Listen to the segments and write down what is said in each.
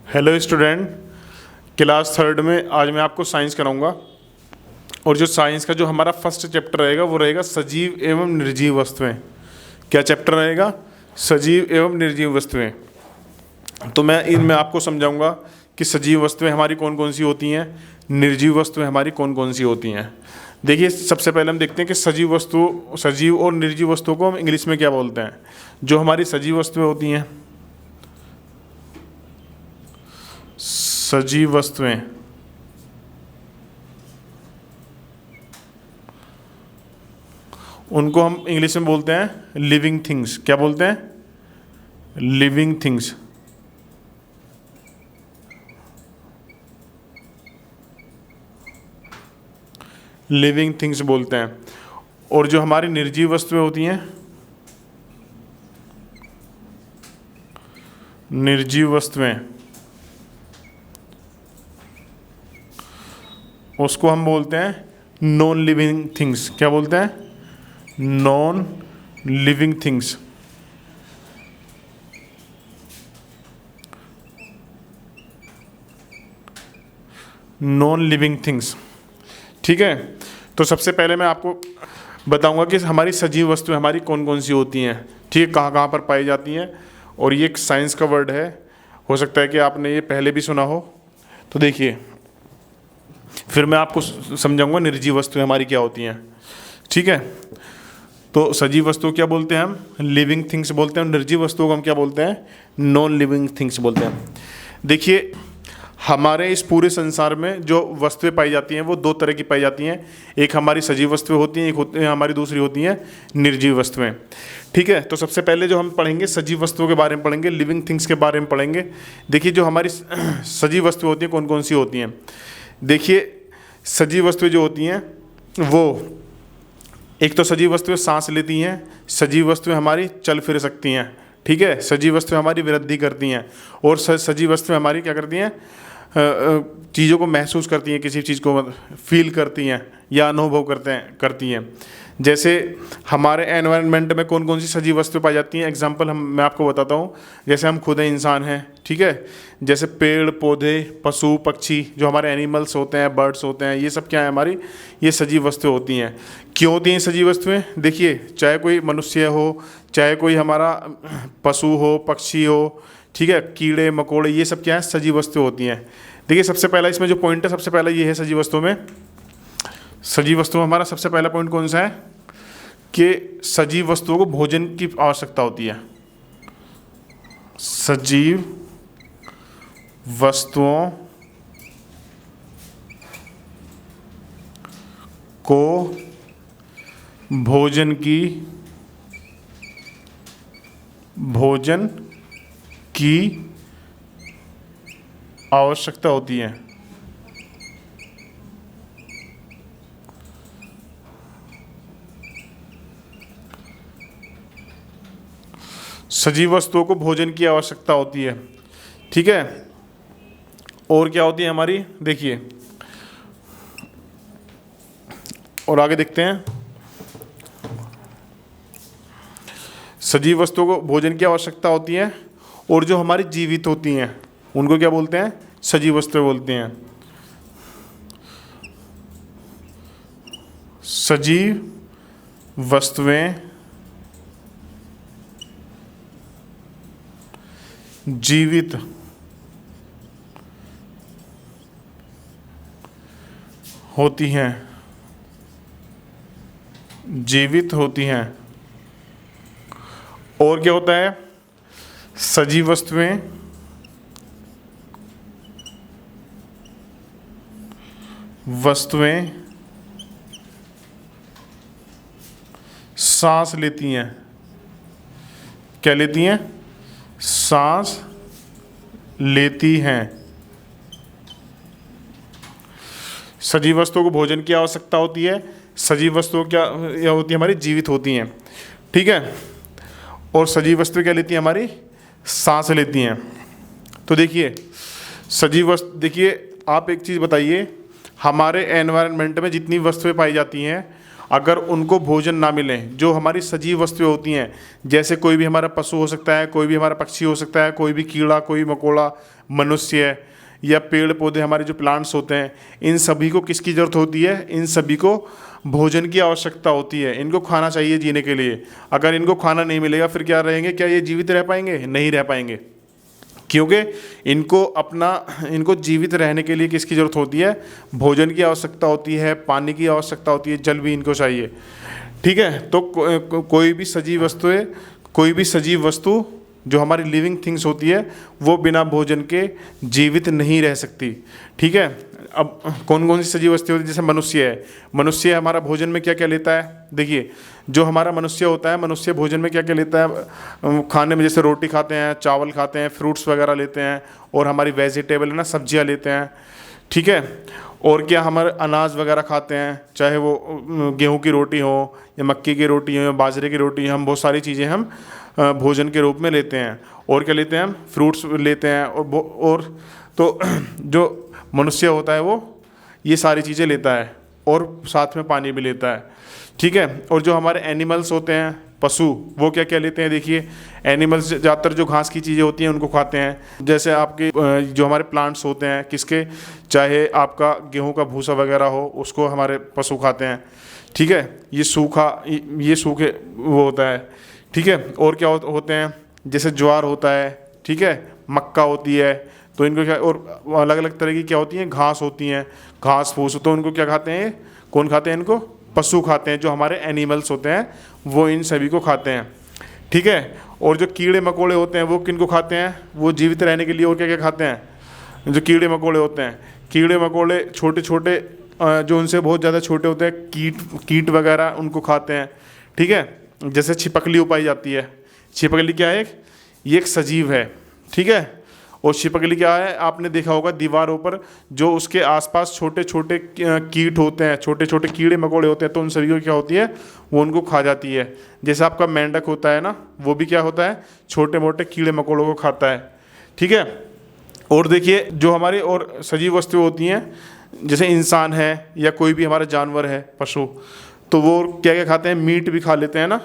Hello student, class third में आज मैं आपको साइंस कराऊंगा। और जो साइंस का जो हमारा फर्स्ट चैप्टर रहेगा वो रहेगा सजीव एवं निर्जीव वस्तुएं। क्या चैप्टर रहेगा? सजीव एवं निर्जीव वस्तुएं। तो मैं इनमें आपको समझाऊंगा कि सजीव वस्तुएं हमारी कौन कौन सी होती हैं, निर्जीव वस्तुएं हमारी कौन कौन सी होती हैं। देखिए, सबसे पहले हम देखते हैं कि सजीव और निर्जीव वस्तुओं को हम इंग्लिश में क्या बोलते हैं। जो हमारी सजीव वस्तुएं होती हैं, सजीव वस्तुएं, उनको हम इंग्लिश में बोलते हैं लिविंग थिंग्स। क्या बोलते हैं? Living things. लिविंग थिंग्स बोलते हैं। और जो हमारी निर्जीव वस्तुएं होती हैं, निर्जीव वस्तुएं, उसको हम बोलते हैं नॉन लिविंग थिंग्स। क्या बोलते हैं? Non living things. Non living things. ठीक है। तो सबसे पहले मैं आपको बताऊंगा कि हमारी सजीव वस्तुएं हमारी कौन कौन सी होती हैं। ठीक है, कहाँ कहाँ पर पाई जाती हैं। और ये एक साइंस का वर्ड है, हो सकता है कि आपने ये पहले भी सुना हो। तो देखिए, फिर मैं आपको समझाऊंगा निर्जीव वस्तुएं हमारी क्या होती हैं। ठीक है। तो सजीव वस्तुओं क्या बोलते हैं हम? लिविंग थिंग्स बोलते हैं। निर्जीव वस्तुओं को हम क्या बोलते हैं? नॉन लिविंग थिंग्स बोलते हैं। देखिए, हमारे इस पूरे संसार में जो वस्तुएं पाई जाती हैं वो दो तरह की पाई जाती हैं। एक हमारी सजीव वस्तुएं होती हैं, हमारी दूसरी होती हैं निर्जीव वस्तुएं। ठीक है। तो सबसे पहले जो हम पढ़ेंगे सजीव वस्तुओं के बारे में पढ़ेंगे, लिविंग थिंग्स के बारे में पढ़ेंगे। देखिए, जो हमारी सजीव वस्तुएं होती हैं कौन कौन सी होती हैं। देखिए, सजीव वस्तुएं जो होती हैं वो, एक तो सजीव वस्तुएं सांस लेती हैं, सजीव वस्तुएं हमारी चल फिर सकती हैं। ठीक है। सजीव वस्तुएं हमारी वृद्धि करती हैं, और सजीव वस्तुएं हमारी क्या करती हैं? चीज़ों को महसूस करती हैं, किसी चीज़ को फील करती हैं या अनुभव करती हैं। जैसे हमारे एनवायरनमेंट में कौन कौन सी सजीव वस्तुएं पाई जाती हैं, एग्जांपल मैं आपको बताता हूँ। जैसे हम खुद इंसान हैं, ठीक है। जैसे पेड़ पौधे, पशु पक्षी, जो हमारे एनिमल्स होते हैं, बर्ड्स होते हैं, ये सब क्या है? हमारी ये सजीव वस्तुएं होती हैं। क्यों होती हैं सजीव वस्तुएं? देखिए, चाहे कोई मनुष्य हो, चाहे कोई हमारा पशु हो, पक्षी हो, ठीक है, कीड़े मकोड़े, ये सब क्या है? सजीव वस्तुएं होती हैं। देखिए, सबसे पहला इसमें जो पॉइंट है, सबसे पहला ये है सजीव वस्तुओं में। सजीव वस्तुओं में हमारा सबसे पहला पॉइंट कौन सा है? कि सजीव वस्तुओं को भोजन की आवश्यकता होती है। सजीव वस्तुओं को भोजन की आवश्यकता होती है। सजीव वस्तुओं को भोजन की आवश्यकता होती है। ठीक है। और क्या होती है हमारी? देखिए, और आगे देखते हैं। सजीव वस्तुओं को भोजन की आवश्यकता होती है, और जो हमारी जीवित होती हैं उनको क्या बोलते हैं? सजीव वस्तुएं बोलते हैं। सजीव वस्तुएं जीवित होती हैं, जीवित होती हैं। और क्या होता है? सजीव वस्तुएं सांस लेती हैं। क्या लेती हैं? सांस लेती हैं। सजीव वस्तुओं को भोजन की आवश्यकता होती है। सजीव वस्तुओं क्या होती है? हमारी जीवित होती हैं। ठीक है। और सजीव वस्तुएं क्या लेती हैं? हमारी सांस लेती हैं। तो देखिए, सजीव वस्तु, देखिए आप एक चीज़ बताइए, हमारे एनवायरनमेंट में जितनी वस्तुएं पाई जाती हैं अगर उनको भोजन ना मिले, जो हमारी सजीव वस्तुएं होती हैं, जैसे कोई भी हमारा पशु हो सकता है, कोई भी हमारा पक्षी हो सकता है, कोई भी कीड़ा, कोई मकोड़ा, मनुष्य या पेड़ पौधे, हमारे जो प्लांट्स होते हैं, इन सभी को किसकी ज़रूरत होती है? इन सभी को भोजन की आवश्यकता होती है। इनको खाना चाहिए जीने के लिए। अगर इनको खाना नहीं मिलेगा फिर क्या रहेंगे? क्या ये जीवित रह पाएंगे? नहीं रह पाएंगे, क्योंकि इनको जीवित रहने के लिए किसकी ज़रूरत होती है? भोजन की आवश्यकता होती है, पानी की आवश्यकता होती है, जल भी इनको चाहिए। ठीक है, तो कोई भी सजीव वस्तु जो हमारी लिविंग थिंग्स होती है वो बिना भोजन के जीवित नहीं रह सकती। ठीक है, अब कौन कौन सी सजीव वस्तु होती है? जैसे मनुष्य है। मनुष्य हमारा भोजन में क्या क्या लेता है? देखिए, जो हमारा मनुष्य होता है, मनुष्य भोजन में क्या क्या लेता है खाने में? जैसे रोटी खाते हैं, चावल खाते हैं, फ्रूट्स वगैरह लेते हैं, और हमारी वेजिटेबल है ना, सब्जियां लेते हैं। ठीक है, और क्या हमारे अनाज वगैरह खाते हैं, चाहे वो गेहूं की रोटी हो या मक्की की रोटी हो या बाजरे की रोटी, हम बहुत सारी चीज़ें हम भोजन के रूप में लेते हैं। और क्या लेते हैं हम? फ्रूट्स लेते हैं। और तो जो मनुष्य होता है वो ये सारी चीज़ें लेता है, और साथ में पानी भी लेता है। ठीक है, और जो हमारे एनिमल्स होते हैं, पशु, वो क्या क्या लेते हैं? देखिए, एनिमल्स ज़्यादातर जो घास की चीज़ें होती हैं उनको खाते हैं। जैसे आपके जो हमारे प्लांट्स होते हैं, किसके, चाहे आपका गेहूं का भूसा वगैरह हो, उसको हमारे पशु खाते हैं। ठीक है, ये सूखे वो होता है। ठीक है, और क्या होते हैं? जैसे ज्वार होता है, ठीक है, मक्का होती है, तो इनको क्या, और अलग अलग तरह की क्या होती हैं? घास होती हैं, घास फूस। तो उनको क्या खाते हैं? कौन खाते हैं इनको? पशु खाते हैं। जो हमारे एनिमल्स होते हैं वो इन सभी को खाते हैं। ठीक है, और जो कीड़े मकोड़े होते हैं वो किनको खाते हैं? वो जीवित रहने के लिए और क्या क्या खाते हैं? जो कीड़े मकोड़े होते हैं, कीड़े मकोड़े छोटे छोटे जो उनसे बहुत ज़्यादा छोटे होते हैं, कीट वगैरह, उनको खाते हैं। ठीक है, जैसे छिपकली पाई जाती है। छिपकली क्या है? ये एक सजीव है। ठीक है, और छिपकली क्या है? आपने देखा होगा दीवारों पर जो उसके आसपास छोटे छोटे कीट होते हैं, छोटे छोटे कीड़े मकोड़े होते हैं, तो उन सभी को क्या होती है? वो उनको खा जाती है। जैसे आपका मेंढक होता है ना, वो भी क्या होता है? छोटे मोटे कीड़े मकोड़ों को खाता है। ठीक है, और देखिए, जो हमारी और सजीव वस्तुएं होती हैं, जैसे इंसान है या कोई भी हमारा जानवर है, पशु, तो वो क्या क्या खाते हैं? मीट भी खा लेते हैं ना।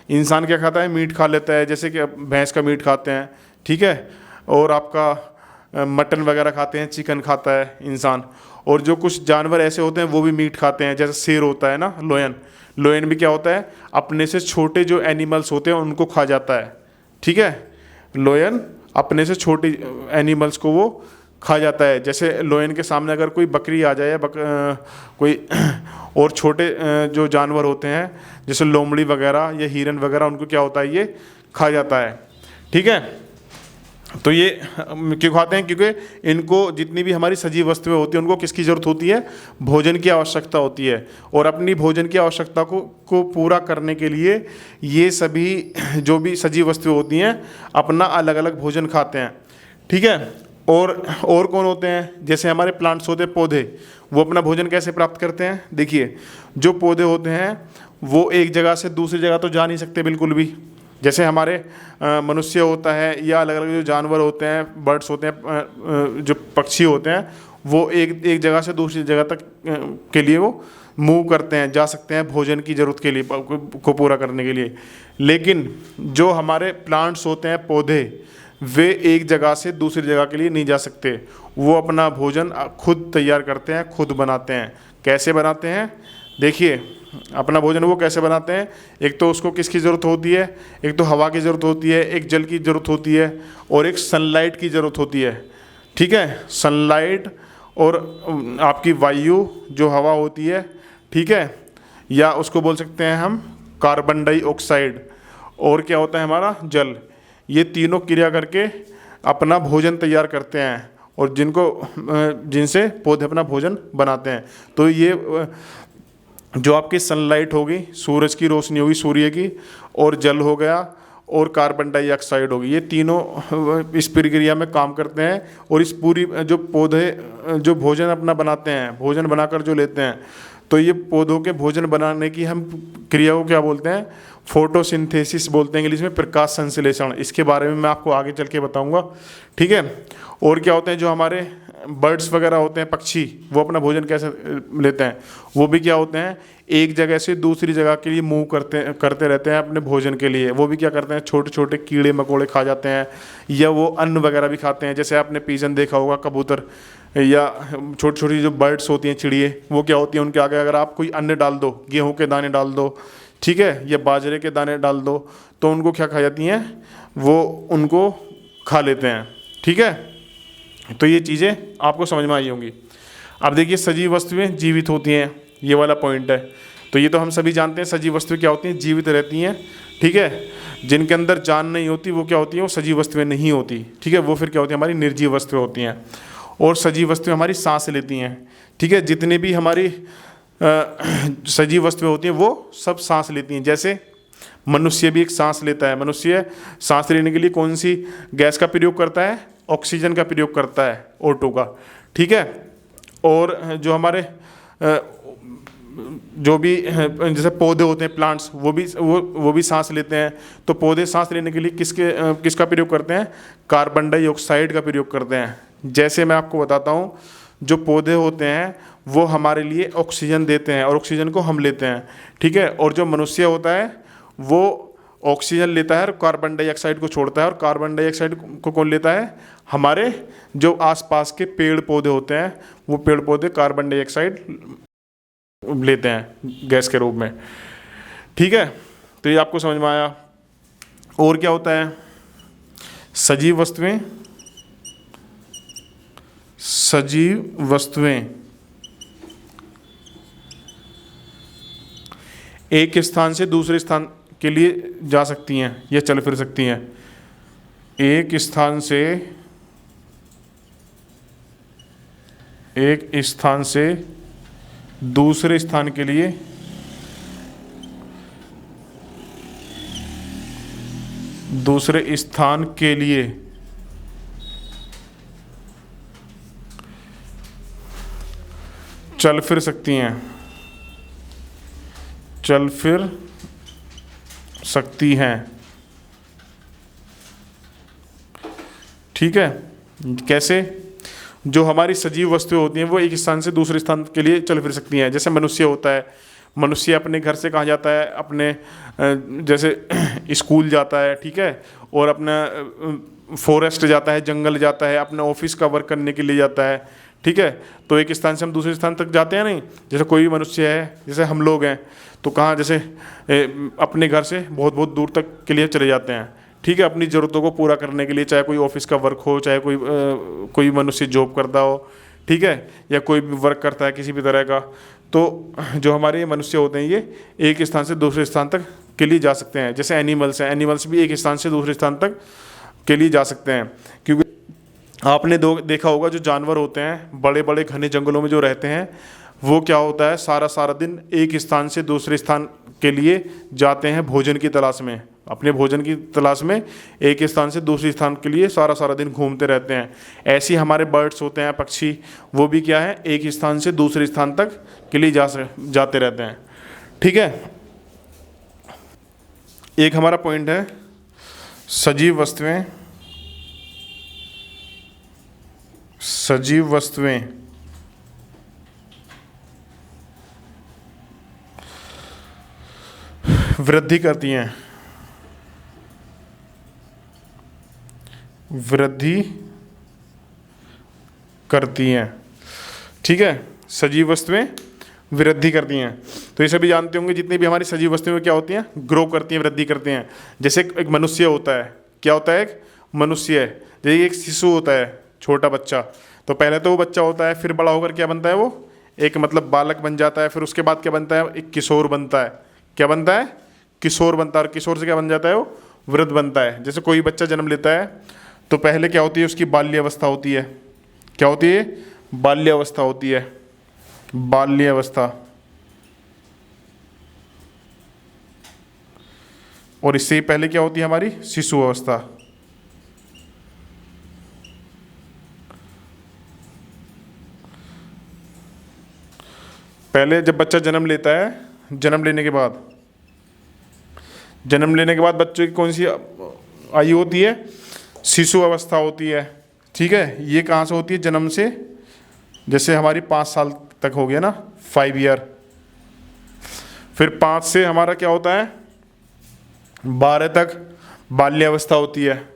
इंसान क्या खाता है? मीट खा लेता है, जैसे कि भैंस का मीट खाते हैं। ठीक है, और आपका मटन वगैरह खाते हैं, चिकन खाता है इंसान। और जो कुछ जानवर ऐसे होते हैं वो भी मीट खाते हैं, जैसे शेर होता है ना, लोयन भी क्या होता है? अपने से छोटे जो एनिमल्स होते हैं उनको खा जाता है। ठीक है, लोयन अपने से छोटे एनिमल्स को वो खा जाता है। जैसे लोयन के सामने अगर कोई बकरी आ जाए या कोई और छोटे जो जानवर होते हैं, जैसे लोमड़ी वगैरह या हिरन वगैरह, उनको क्या होता है? ये खा जाता है। ठीक है, तो ये क्यों खाते हैं? क्योंकि इनको जितनी भी हमारी सजीव वस्तुएं होती हैं उनको किसकी ज़रूरत होती है? भोजन की आवश्यकता होती है। और अपनी भोजन की आवश्यकता को पूरा करने के लिए ये सभी जो भी सजीव वस्तुएं होती हैं अपना अलग अलग भोजन खाते हैं। ठीक है, और कौन होते हैं? जैसे हमारे प्लांट्स होते हैं, पौधे, वो अपना भोजन कैसे प्राप्त करते हैं? देखिए, जो पौधे होते हैं वो एक जगह से दूसरी जगह तो जा नहीं सकते बिल्कुल भी। जैसे हमारे मनुष्य होता है या अलग अलग जो जानवर होते हैं, बर्ड्स होते हैं, जो पक्षी होते हैं, वो एक जगह से दूसरी जगह तक के लिए वो मूव करते हैं, जा सकते हैं भोजन की ज़रूरत के लिए, को पूरा करने के लिए। लेकिन जो हमारे प्लांट्स होते हैं, पौधे, वे एक जगह से दूसरी जगह के लिए नहीं जा सकते। वो अपना भोजन खुद तैयार करते हैं, खुद बनाते हैं। कैसे बनाते हैं? देखिए, अपना भोजन वो कैसे बनाते हैं? एक तो उसको किसकी ज़रूरत होती है? एक तो हवा की ज़रूरत होती है, एक जल की ज़रूरत होती है, और एक सनलाइट की ज़रूरत होती है। ठीक है, सनलाइट और आपकी वायु जो हवा होती है, ठीक है, या उसको बोल सकते हैं हम कार्बन डाइऑक्साइड, और क्या होता है हमारा? जल। ये तीनों क्रिया करके अपना भोजन तैयार करते हैं, और जिनसे पौधे अपना भोजन बनाते हैं। तो ये जो आपकी सनलाइट होगी, सूरज की रोशनी होगी, सूर्य की, और जल हो गया, और कार्बन डाइऑक्साइड होगी, ये तीनों इस प्रक्रिया में काम करते हैं। और इस पूरी जो पौधे जो भोजन अपना बनाते हैं, भोजन बनाकर जो लेते हैं, तो ये पौधों के भोजन बनाने की हम क्रिया को क्या बोलते हैं, फोटोसिंथेसिस बोलते हैं इंग्लिश में, प्रकाश संश्लेषण। इसके बारे में मैं आपको आगे चल के बताऊंगा, ठीक है। और क्या होते हैं, जो हमारे बर्ड्स वगैरह होते हैं, पक्षी, वो अपना भोजन कैसे लेते हैं, वो भी क्या होते हैं, एक जगह से दूसरी जगह के लिए मूव करते रहते हैं अपने भोजन के लिए। वो भी क्या करते हैं, छोटे छोटे कीड़े मकोड़े खा जाते हैं, या वो अन्न वगैरह भी खाते हैं। जैसे आपने पीजन देखा होगा, कबूतर, या छोटी छोटी जो बर्ड्स होती हैं, चिड़िए, वो क्या होती हैं, उनके आगे अगर आप कोई अन्न डाल दो, गेहूँ के दाने डाल दो, ठीक है, या बाजरे के दाने डाल दो, तो उनको क्या खा जाती हैं, वो उनको खा लेते हैं, ठीक है। तो ये चीज़ें आपको समझ में आई होंगी। अब देखिए, सजीव वस्तुएं जीवित होती हैं, ये वाला पॉइंट है। तो ये तो हम सभी जानते हैं, सजीव वस्तुएं क्या होती हैं, जीवित रहती हैं, ठीक है। जिनके अंदर जान नहीं होती वो क्या होती है, वो सजीव वस्तुएं नहीं होती, ठीक है। वो फिर क्या होती है, हमारी निर्जीव वस्तुएं होती हैं। और सजीव वस्तुएं हमारी सांस लेती हैं, ठीक है। जितनी भी हमारी सजीव वस्तुएं होती हैं वो सब सांस लेती हैं। जैसे मनुष्य भी एक सांस लेता है। मनुष्य सांस लेने के लिए कौन सी गैस का प्रयोग करता है, ऑक्सीजन का प्रयोग करता है, O2 का, ठीक है। और जो हमारे जो भी जैसे पौधे होते हैं, प्लांट्स, वो भी सांस लेते हैं। तो पौधे सांस लेने के लिए किसका प्रयोग करते हैं, कार्बन डाइऑक्साइड का प्रयोग करते हैं। जैसे मैं आपको बताता हूँ, जो पौधे होते हैं वो हमारे लिए ऑक्सीजन देते हैं और ऑक्सीजन को हम लेते हैं, ठीक है। और जो मनुष्य होता है वो ऑक्सीजन लेता है और कार्बन डाइऑक्साइड को छोड़ता है। और कार्बन डाइऑक्साइड को कौन लेता है, हमारे जो आसपास के पेड़ पौधे होते हैं, वो पेड़ पौधे कार्बन डाइऑक्साइड लेते हैं गैस के रूप में, ठीक है। तो ये आपको समझ में आया। और क्या होता है, सजीव वस्तुएं एक स्थान से दूसरे स्थान के लिए जा सकती हैं या चल फिर सकती हैं। एक स्थान से दूसरे स्थान के लिए चल फिर सकती हैं, ठीक है। कैसे, जो हमारी सजीव वस्तुएं होती हैं वो एक स्थान से दूसरे स्थान के लिए चल फिर सकती हैं। जैसे मनुष्य होता है, मनुष्य अपने घर से कहाँ जाता है, अपने जैसे स्कूल जाता है, ठीक है, और अपना फॉरेस्ट जाता है, जंगल जाता है, अपने ऑफिस का वर्क करने के लिए जाता है, ठीक है। तो एक स्थान से हम दूसरे स्थान तक जाते हैं नहीं। जैसे कोई भी मनुष्य है, जैसे हम लोग हैं, तो कहाँ, जैसे अपने घर से बहुत बहुत दूर तक के लिए चले जाते हैं, ठीक है, अपनी ज़रूरतों को पूरा करने के लिए। चाहे कोई ऑफिस का वर्क हो, चाहे कोई मनुष्य जॉब करता हो, ठीक है, या कोई भी वर्क करता है किसी भी तरह का। तो जो हमारे मनुष्य होते हैं ये एक स्थान से दूसरे स्थान तक के लिए जा सकते हैं। जैसे एनिमल्स हैं, एनिमल्स भी एक स्थान से दूसरे स्थान तक के लिए जा सकते हैं। क्योंकि आपने देखा होगा, जो जानवर होते हैं बड़े बड़े घने जंगलों में जो रहते हैं, वो क्या होता है, सारा दिन एक स्थान से दूसरे स्थान के लिए जाते हैं भोजन की तलाश में। अपने भोजन की तलाश में एक स्थान से दूसरे स्थान के लिए सारा दिन घूमते रहते हैं। ऐसे हमारे बर्ड्स होते हैं, पक्षी, वो भी क्या है, एक स्थान से दूसरे स्थान तक के लिए जाते रहते हैं, ठीक है। एक हमारा पॉइंट है, सजीव वस्तुएं वृद्धि करती हैं, ठीक है। सजीव वस्तुएं वृद्धि करती हैं। तो ये सभी जानते होंगे, जितनी भी हमारी सजीव वस्तुएं क्या होती हैं, ग्रो करती हैं, वृद्धि करती हैं। जैसे एक मनुष्य होता है, क्या होता है, एक मनुष्य है। जैसे एक शिशु होता है, छोटा बच्चा, तो पहले तो वो बच्चा होता है, फिर बड़ा होकर क्या बनता है, वो एक मतलब बालक बन जाता है। फिर उसके बाद क्या बनता है, एक किशोर बनता है। क्या बनता है, किशोर बनता है। और किशोर से क्या बन जाता है, वो वृद्ध बनता है। जैसे कोई बच्चा जन्म लेता है तो पहले क्या होती है, उसकी बाल्यावस्था होती है। क्या होती है, बाल्यावस्था होती है, बाल्यावस्था। और इससे पहले क्या होती है, हमारी शिशु अवस्था। पहले जब बच्चा जन्म लेता है, जन्म लेने के बाद बच्चे की कौन सी आयु होती है? शिशु अवस्था होती है। ठीक है, ये कहाँ से होती है? जन्म से। जैसे हमारी 5 साल तक हो गया ना, 5 ईयर। फिर 5 से हमारा क्या होता है? 12 तक बाल्यावस्था होती है।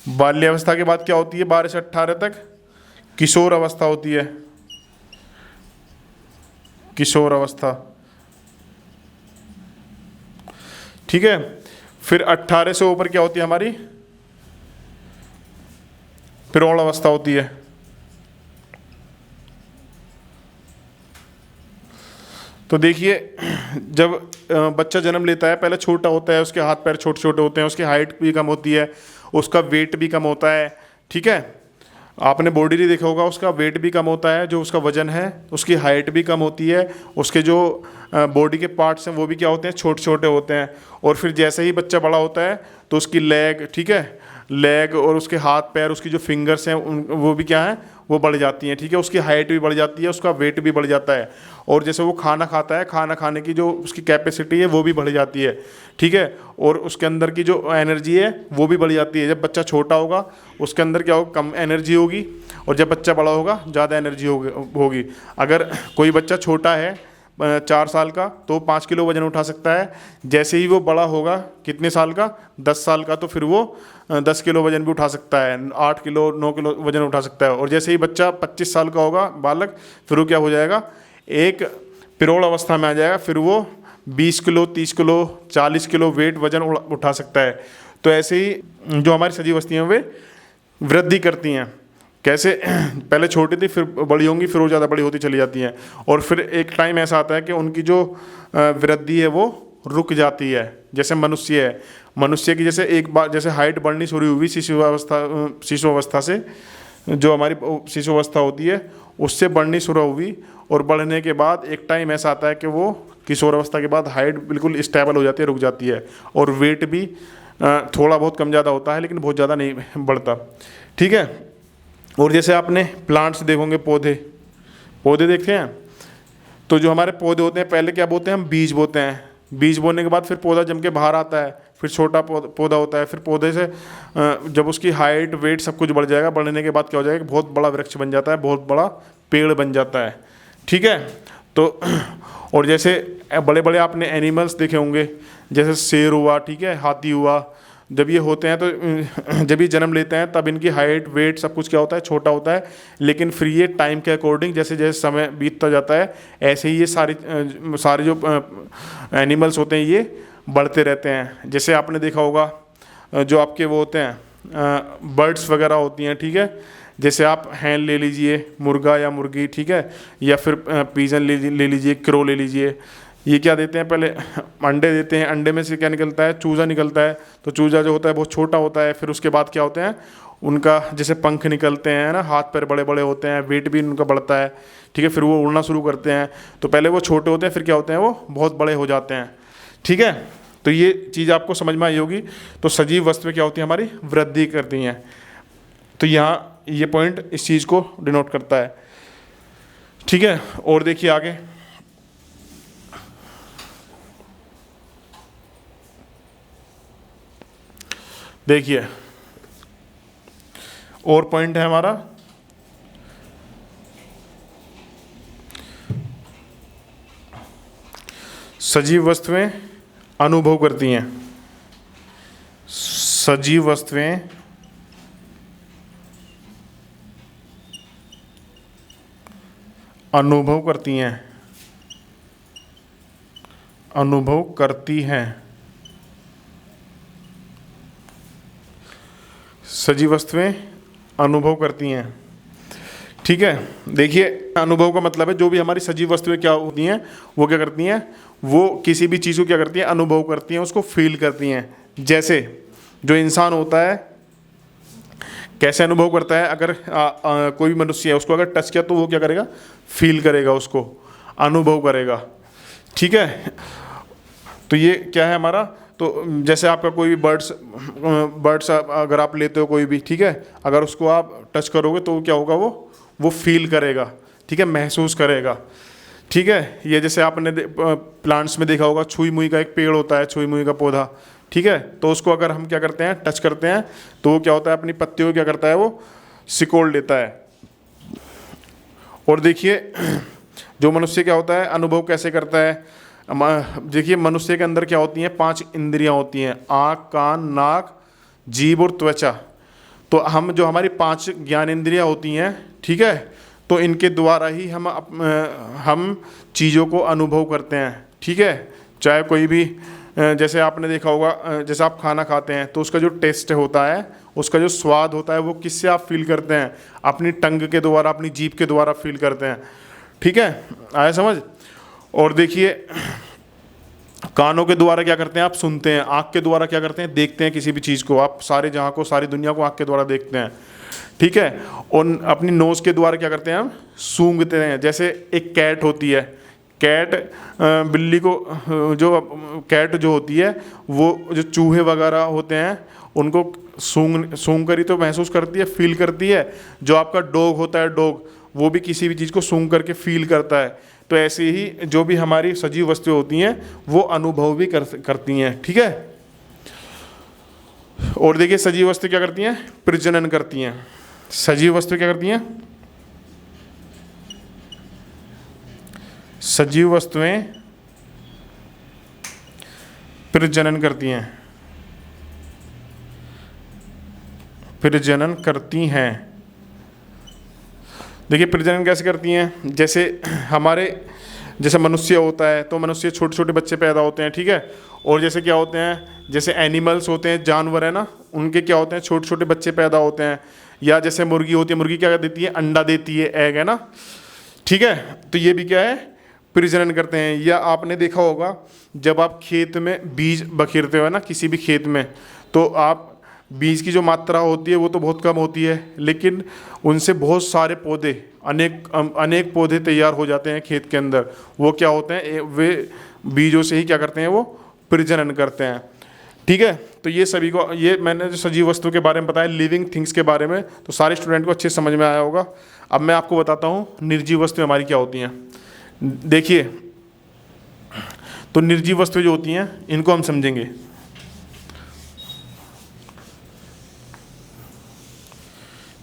बाल्यावस्था के बाद क्या होती है? 12 से 18 तक किशोर अवस्था होती है। किशोर अवस्था, ठीक है। फिर 18 से ऊपर क्या होती है हमारी? प्रौढ़ अवस्था होती है। तो देखिए, जब बच्चा जन्म लेता है, पहले छोटा होता है, उसके हाथ पैर छोटे छोटे होते हैं, उसकी हाइट भी कम होती है, उसका वेट भी कम होता है। ठीक है, आपने बॉडी नहीं देखा होगा, उसका वेट भी कम होता है, जो उसका वजन है, उसकी हाइट भी कम होती है, उसके जो बॉडी के पार्ट्स हैं वो भी क्या होते हैं? छोटे छोटे होते हैं। और फिर जैसे ही बच्चा बड़ा होता है तो उसकी लेग, ठीक है, लेग और उसके हाथ पैर, उसकी जो फिंगर्स हैं वो भी क्या है? वो बढ़ जाती हैं। ठीक है, उसकी हाइट भी बढ़ जाती है, उसका वेट भी बढ़ जाता है। और जैसे वो खाना खाता है, खाना खाने की जो उसकी कैपेसिटी है वो भी बढ़ जाती है। ठीक है, और उसके अंदर की जो एनर्जी है वो भी बढ़ जाती है। जब बच्चा छोटा होगा उसके अंदर क्या होगा? कम एनर्जी होगी, और जब बच्चा बड़ा होगा ज़्यादा एनर्जी होगी। अगर कोई बच्चा छोटा है 4 साल का, तो 5 किलो वजन उठा सकता है। जैसे ही वो बड़ा होगा, कितने साल का? 10 साल का, तो फिर वो 10 किलो वजन भी उठा सकता है, 8 किलो 9 किलो वजन उठा सकता है। और जैसे ही बच्चा 25 साल का होगा, बालक, फिर वो क्या हो जाएगा? एक प्रौढ़ अवस्था में आ जाएगा। फिर वो 20 किलो 30 किलो 40 किलो वेट वजन उठा सकता है। तो ऐसे ही जो हमारी सजीव अवस्थियाँ वे वृद्धि करती हैं। कैसे? पहले छोटी थी, फिर बड़ी होंगी, फिर वो ज़्यादा बड़ी होती चली जाती हैं। और फिर एक टाइम ऐसा आता है कि उनकी जो वृद्धि है वो रुक जाती है। जैसे मनुष्य है, मनुष्य की जैसे एक बार जैसे हाइट बढ़नी शुरू हुई शिशु अवस्था से, जो हमारी शिशु अवस्था होती है उससे बढ़नी शुरू हुई, और बढ़ने के बाद एक टाइम ऐसा आता है कि वो किशोर अवस्था के बाद हाइट बिल्कुल स्टेबल हो जाती है, रुक जाती है। और वेट भी थोड़ा बहुत कम ज़्यादा होता है, लेकिन बहुत ज़्यादा नहीं बढ़ता। ठीक है, और जैसे आपने प्लांट्स देखोगे, पौधे देखते हैं, तो जो हमारे पौधे होते हैं, पहले क्या बोते हैं हम? बीज बोते हैं। बीज बोने के बाद फिर पौधा जम के बाहर आता है, फिर छोटा पौधा होता है। फिर पौधे से जब उसकी हाइट वेट सब कुछ बढ़ जाएगा, बढ़ने के बाद क्या हो जाएगा? बहुत बड़ा वृक्ष बन जाता है, बहुत बड़ा पेड़ बन जाता है। ठीक है, तो और जैसे बड़े बड़े आपने एनिमल्स देखे होंगे, जैसे शेर हुआ, ठीक है, हाथी हुआ, जब ये होते हैं तो जब ये जन्म लेते हैं तब इनकी हाइट वेट सब कुछ क्या होता है? छोटा होता है। लेकिन फिर ये टाइम के अकॉर्डिंग जैसे जैसे समय बीतता जाता है, ऐसे ही ये सारे जो एनिमल्स होते हैं ये बढ़ते रहते हैं। जैसे आपने देखा होगा जो आपके वो होते हैं बर्ड्स वगैरह होती हैं, ठीक है, जैसे आप हैन ले लीजिए, मुर्गा या मुर्गी, ठीक है, या फिर पीजन ले लीजिए, क्रो ले लीजिए। ये क्या देते हैं? पहले अंडे देते हैं, अंडे में से क्या निकलता है? चूज़ा निकलता है। तो चूज़ा जो होता है बहुत छोटा होता है। फिर उसके बाद क्या होते हैं? उनका जैसे पंख निकलते हैं ना, हाथ पैर बड़े बड़े होते हैं, वेट भी उनका बढ़ता है। ठीक है, फिर वो उड़ना शुरू करते हैं। तो पहले वो छोटे होते हैं, फिर क्या होते हैं? वो बहुत बड़े हो जाते हैं। ठीक है, तो ये चीज़ आपको समझ में आई होगी। तो सजीव वस्तुएं क्या होती हैं? हमारी वृद्धि करती हैं। तो यहाँ ये पॉइंट इस चीज़ को डिनोट करता है। ठीक है, और देखिए आगे, देखिए और पॉइंट है हमारा सजीव वस्तुएं अनुभव करती हैं। सजीव वस्तुएं अनुभव करती हैं, अनुभव करती हैं। सजीव वस्तुएं अनुभव करती हैं। ठीक है, देखिए अनुभव का मतलब है जो भी हमारी सजीव वस्तुएं क्या होती हैं, वो क्या करती हैं? वो किसी भी चीज़ को क्या करती हैं? अनुभव करती हैं, उसको फील करती हैं। जैसे जो इंसान होता है कैसे अनुभव करता है? अगर कोई मनुष्य है, उसको अगर टच किया तो वो क्या करेगा? फील करेगा, उसको अनुभव करेगा। ठीक है, तो ये क्या है हमारा? तो जैसे आपका कोई भी बर्ड्स अगर आप लेते हो कोई भी, ठीक है, अगर उसको आप टच करोगे तो क्या होगा? वो फील करेगा, ठीक है, महसूस करेगा। ठीक है। ये जैसे आपने प्लांट्स में देखा होगा, छुई मुई का एक पेड़ होता है, छुई मुई का पौधा, ठीक है। तो उसको अगर हम क्या करते हैं, टच करते हैं, तो वो क्या होता है, अपनी पत्तियों को क्या करता है, वो सिकोड़ लेता है। और देखिए जो मनुष्य क्या होता है, अनुभव कैसे करता है। देखिए मनुष्य के अंदर क्या होती हैं, 5 इंद्रियां होती हैं, आँख, कान, नाक, जीभ और त्वचा। तो हम जो हमारी 5 ज्ञानेंद्रियां होती हैं, ठीक है, तो इनके द्वारा ही हम चीज़ों को अनुभव करते हैं, ठीक है। चाहे कोई भी जैसे आपने देखा होगा, जैसे आप खाना खाते हैं तो उसका जो टेस्ट होता है, उसका जो स्वाद होता है, वो किससे आप फील करते हैं, अपनी टंग के द्वारा, अपनी जीभ के द्वारा फील करते हैं, ठीक है। आया समझ। और देखिए कानों के द्वारा क्या करते हैं, आप सुनते हैं। आँख के द्वारा क्या करते हैं, देखते हैं किसी भी चीज़ को, आप सारे जहाँ को, सारी दुनिया को आँख के द्वारा देखते हैं, ठीक है। और अपनी नोज़ के द्वारा क्या करते हैं, हम सूंघते हैं। जैसे एक कैट होती है, कैट बिल्ली को, जो कैट जो होती है, वो जो चूहे वगैरह होते हैं उनको सूंघ कर ही तो महसूस करती है, फील करती है। जो आपका डॉग होता है, डॉग, वो भी किसी भी चीज़ को सूंघ करके फील करता है। तो ऐसे ही जो भी हमारी सजीव वस्तुएं होती हैं वो अनुभव भी करती हैं, ठीक है। और देखिए सजीव वस्तु क्या करती हैं, प्रजनन करती हैं। सजीव वस्तु क्या करती हैं, सजीव वस्तुएं प्रजनन करती हैं, प्रजनन करती हैं। देखिए प्रजनन कैसे करती हैं, जैसे मनुष्य होता है तो मनुष्य छोटे छोटे बच्चे पैदा होते हैं, ठीक है। और जैसे क्या होते हैं, जैसे एनिमल्स होते हैं, जानवर है ना, उनके क्या होते हैं, छोटे छोटे बच्चे पैदा होते हैं। या जैसे मुर्गी होती है, मुर्गी क्या देती है, अंडा देती है, एग है ना, ठीक है। तो ये भी क्या है, प्रजनन करते हैं। या आपने देखा होगा जब आप खेत में बीज बखेरते हो ना, किसी भी खेत में, तो आप बीज की जो मात्रा होती है वो तो बहुत कम होती है, लेकिन उनसे बहुत सारे पौधे, अनेक पौधे तैयार हो जाते हैं खेत के अंदर। वो क्या होते हैं, वे बीजों से ही क्या करते हैं, वो प्रजनन करते हैं, ठीक है। तो ये सभी को, ये मैंने जो सजीव वस्तु के बारे में बताया, लिविंग थिंग्स के बारे में, तो सारे स्टूडेंट को अच्छे से समझ में आया होगा। अब मैं आपको बताता हूँ निर्जीव वस्तुएं हमारी क्या होती हैं। देखिए तो निर्जीव वस्तुएं जो होती हैं इनको हम समझेंगे।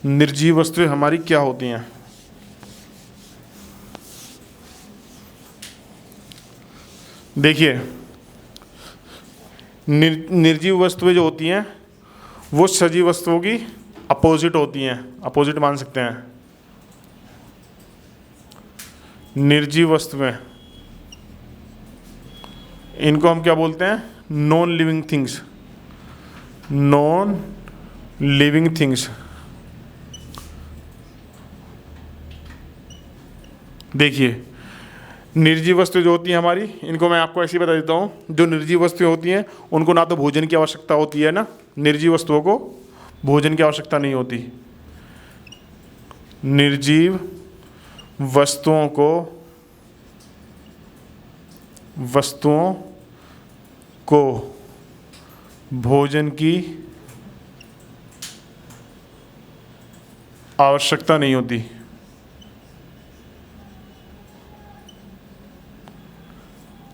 निर्जीव वस्तुएं हमारी क्या होती हैं। देखिए निर्जीव वस्तुएं जो होती हैं वो सजीव वस्तुओं की अपोजिट होती हैं, अपोजिट मान सकते हैं। निर्जीव वस्तुएं, इनको हम क्या बोलते हैं, non living things, non living things. देखिए निर्जीव वस्तु जो होती हैं हमारी, इनको मैं आपको ऐसे ही बता देता हूँ। जो निर्जीव वस्तुएं होती हैं उनको ना तो भोजन की आवश्यकता होती है ना, निर्जीव वस्तुओं को भोजन की आवश्यकता नहीं होती। निर्जीव वस्तुओं को भोजन की आवश्यकता नहीं होती।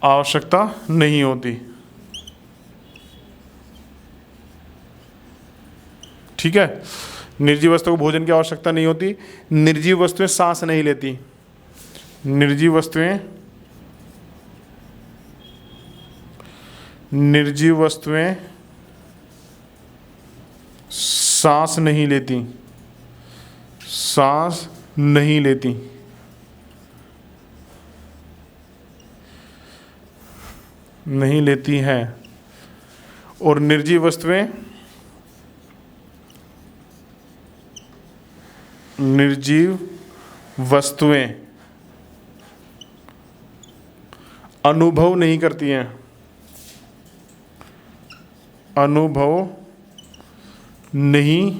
आवश्यकता नहीं होती, ठीक है। निर्जीव वस्तु को भोजन की आवश्यकता नहीं होती। निर्जीव वस्तुएं सांस नहीं लेती। निर्जीव वस्तुएं सांस नहीं लेती, सांस नहीं लेती। नहीं लेती हैं। और निर्जीव वस्तुएं अनुभव नहीं करती हैं, अनुभव नहीं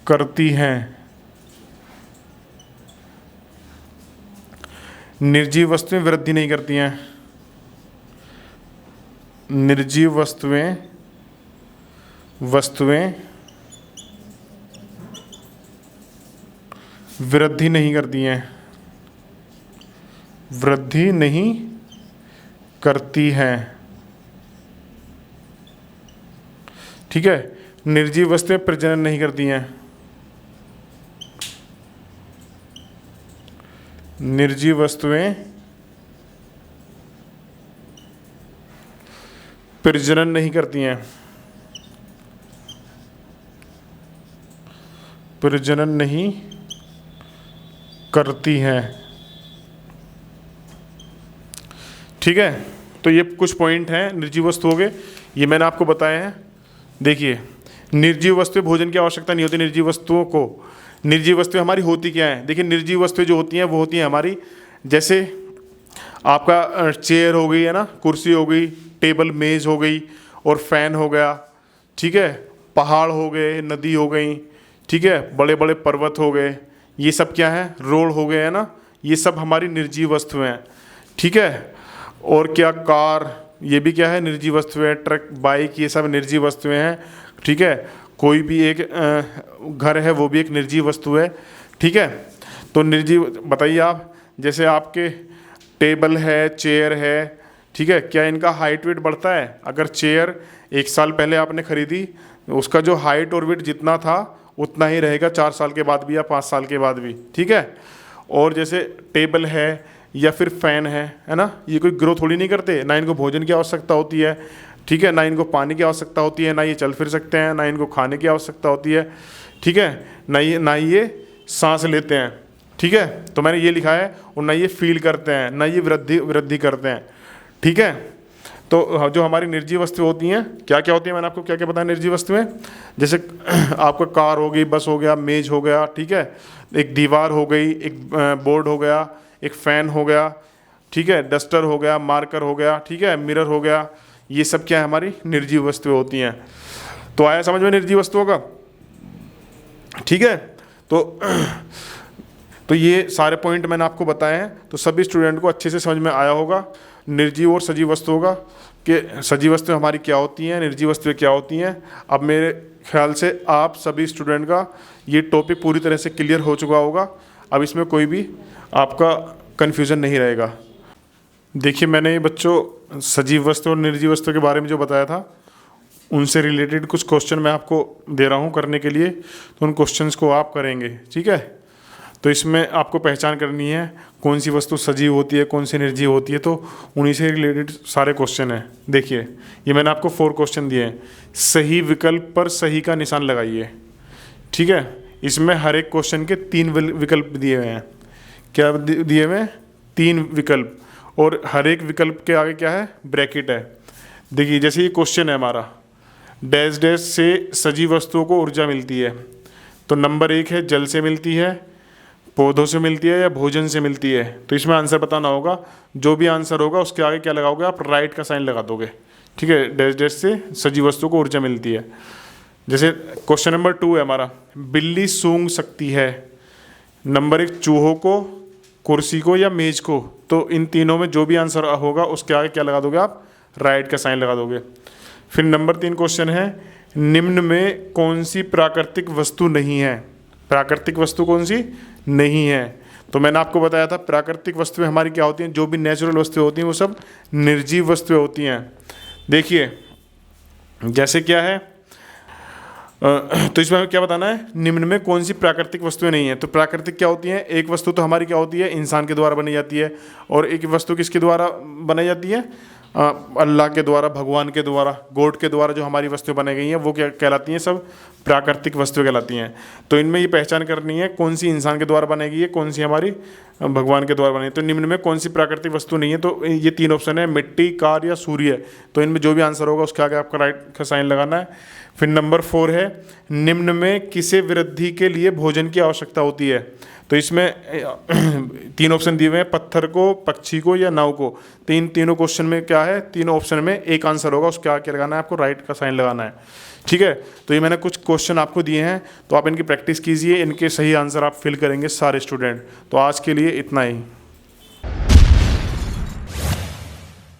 करती हैं। निर्जीव वस्तुएं वृद्धि नहीं करती हैं। निर्जीव वस्तुएं वृद्धि नहीं करती हैं। वृद्धि नहीं करती हैं। ठीक है, निर्जीव वस्तुएं प्रजनन नहीं करती हैं। निर्जीव वस्तुएं प्रजनन नहीं करती हैं। प्रजनन नहीं करती हैं। ठीक है, तो ये कुछ पॉइंट हैं निर्जीव वस्तुओं के, ये मैंने आपको बताए हैं। देखिए, निर्जीव वस्तुएं भोजन की आवश्यकता नहीं होती निर्जीव वस्तुओं को। निर्जीव वस्तुएं हमारी होती क्या है? देखिए, निर्जीव वस्तुएं जो होती हैं वो होती हैं हमारी, जैसे आपका चेयर हो गई है ना, कुर्सी हो गई, टेबल मेज़ हो गई, और फैन हो गया। ठीक है, पहाड़ हो गए, नदी हो गई। ठीक है, बड़े बड़े पर्वत हो गए, ये सब क्या है? रोड हो गए, है ना, ये सब हमारी निर्जीव वस्तुएं हैं। ठीक है, और क्या, कार, ये भी क्या है? निर्जीव वस्तुएं। ट्रक, बाइक, ये सब निर्जीव वस्तुएं हैं। ठीक है, कोई भी एक घर है वो भी एक निर्जीव वस्तु है। ठीक है, तो निर्जीव बताइए आप, जैसे आपके टेबल है, चेयर है, ठीक है, क्या इनका हाइट वेट बढ़ता है? अगर चेयर 1 साल पहले आपने खरीदी, उसका जो हाइट और वेट जितना था उतना ही रहेगा 4 साल के बाद भी या 5 साल के बाद भी। ठीक है, और जैसे टेबल है या फिर फैन है ना, ये कोई ग्रो थोड़ी नहीं करते, ना इनको भोजन की आवश्यकता होती है। ठीक है, ना इनको पानी की आवश्यकता होती है, ना ये चल फिर सकते हैं, ना इनको खाने की आवश्यकता होती है। ठीक है, ना ये सांस लेते हैं। ठीक है, तो मैंने ये लिखा है, और ना ये फील करते हैं, ना ये वृद्धि करते हैं। ठीक है, तो जो हमारी निर्जीव वस्तुएं होती हैं, क्या क्या होती हैं, मैंने आपको क्या क्या बताया निर्जीव वस्तुएं। जैसे आपका कार हो गई, बस हो गया, मेज हो गया, ठीक है, एक दीवार हो गई, एक बोर्ड हो गया, एक फ़ैन हो गया, ठीक है, डस्टर हो गया, मार्कर हो गया, ठीक है, मिरर हो गया, ये सब क्या है? हमारी निर्जीव वस्तुएं होती हैं। तो आया समझ में निर्जीव वस्तुओं का? ठीक है, तो ये सारे पॉइंट मैंने आपको बताए हैं, तो सभी स्टूडेंट को अच्छे से समझ में आया होगा निर्जीव और सजीव वस्तुओं का, कि सजीव वस्तुएं हमारी क्या होती हैं, निर्जीव वस्तुएं क्या होती हैं। अब मेरे ख्याल से आप सभी स्टूडेंट का ये टॉपिक पूरी तरह से क्लियर हो चुका होगा। अब इसमें कोई भी आपका कन्फ्यूज़न नहीं रहेगा। देखिए, मैंने ये बच्चों सजीव वस्तु और निर्जीव वस्तु के बारे में जो बताया था, उनसे रिलेटेड कुछ क्वेश्चन मैं आपको दे रहा हूँ करने के लिए, तो उन क्वेश्चंस को आप करेंगे। ठीक है, तो इसमें आपको पहचान करनी है कौन सी वस्तु सजीव होती है, कौन सी निर्जीव होती है, तो उन्हीं से रिलेटेड सारे क्वेश्चन हैं। देखिए, ये मैंने आपको 4 क्वेश्चन दिए हैं। सही विकल्प पर सही का निशान लगाइए। ठीक है, इसमें हर एक क्वेश्चन के 3 विकल्प दिए हुए हैं। क्या दिए हुए हैं? 3 विकल्प, और हर एक विकल्प के आगे क्या है? ब्रैकेट है। देखिए, जैसे ये क्वेश्चन है हमारा, डैश डैश से सजीव वस्तुओं को ऊर्जा मिलती है, तो नंबर 1 है जल से मिलती है, पौधों से मिलती है, या भोजन से मिलती है। तो इसमें आंसर बताना होगा। जो भी आंसर होगा उसके आगे क्या लगाओगे आप? राइट का साइन लगा दोगे। ठीक है, डैश डैश से सजीव वस्तुओं को ऊर्जा मिलती है। जैसे क्वेश्चन नंबर 2 है हमारा, बिल्ली सूंघ सकती है। नंबर 1 चूहों को, कुर्सी को, या मेज को। तो इन तीनों में जो भी आंसर होगा उसके आगे क्या लगा दोगे आप? राइट का साइन लगा दोगे। फिर नंबर 3 क्वेश्चन है, निम्न में कौन सी प्राकृतिक वस्तु नहीं है? प्राकृतिक वस्तु कौन सी नहीं है? तो मैंने आपको बताया था प्राकृतिक वस्तुएं हमारी क्या होती हैं, जो भी नेचुरल वस्तुएं होती हैं वो सब निर्जीव वस्तुएं होती हैं। देखिए, जैसे क्या है, तो इसमें हमें क्या बताना है? निम्न में कौन सी प्राकृतिक वस्तुएं नहीं है। तो प्राकृतिक क्या होती है? एक वस्तु तो हमारी क्या होती है? इंसान के द्वारा बनाई जाती है, और एक वस्तु किसके द्वारा बनाई जाती है? अल्लाह के द्वारा, भगवान के द्वारा, गॉड के द्वारा जो हमारी वस्तुएं बनाई गई हैं वो क्या कहलाती हैं? सब प्राकृतिक वस्तुएं कहलाती हैं। तो इनमें ये पहचान करनी है कौन सी इंसान के द्वारा बनाई गई है, कौन सी हमारी भगवान के द्वारा बनाई है। तो निम्न में कौन सी प्राकृतिक वस्तु नहीं है? तो ये 3 ऑप्शन है, मिट्टी, कार या सूर्य। तो इनमें जो भी आंसर होगा उसके आगे आपका राइट का साइन लगाना है। फिर नंबर 4 है, निम्न में किसे वृद्धि के लिए भोजन की आवश्यकता होती है? तो इसमें 3 ऑप्शन दिए हुए हैं, पत्थर को, पक्षी को, या नाव को। तो इन तीनों क्वेश्चन में क्या है? तीनों ऑप्शन में एक आंसर होगा, उसके आगे लगाना है आपको? राइट का साइन लगाना है। ठीक है, तो ये मैंने कुछ क्वेश्चन आपको दिए हैं, तो आप इनकी प्रैक्टिस कीजिए, इनके सही आंसर आप फिल करेंगे सारे स्टूडेंट। तो आज के लिए इतना ही।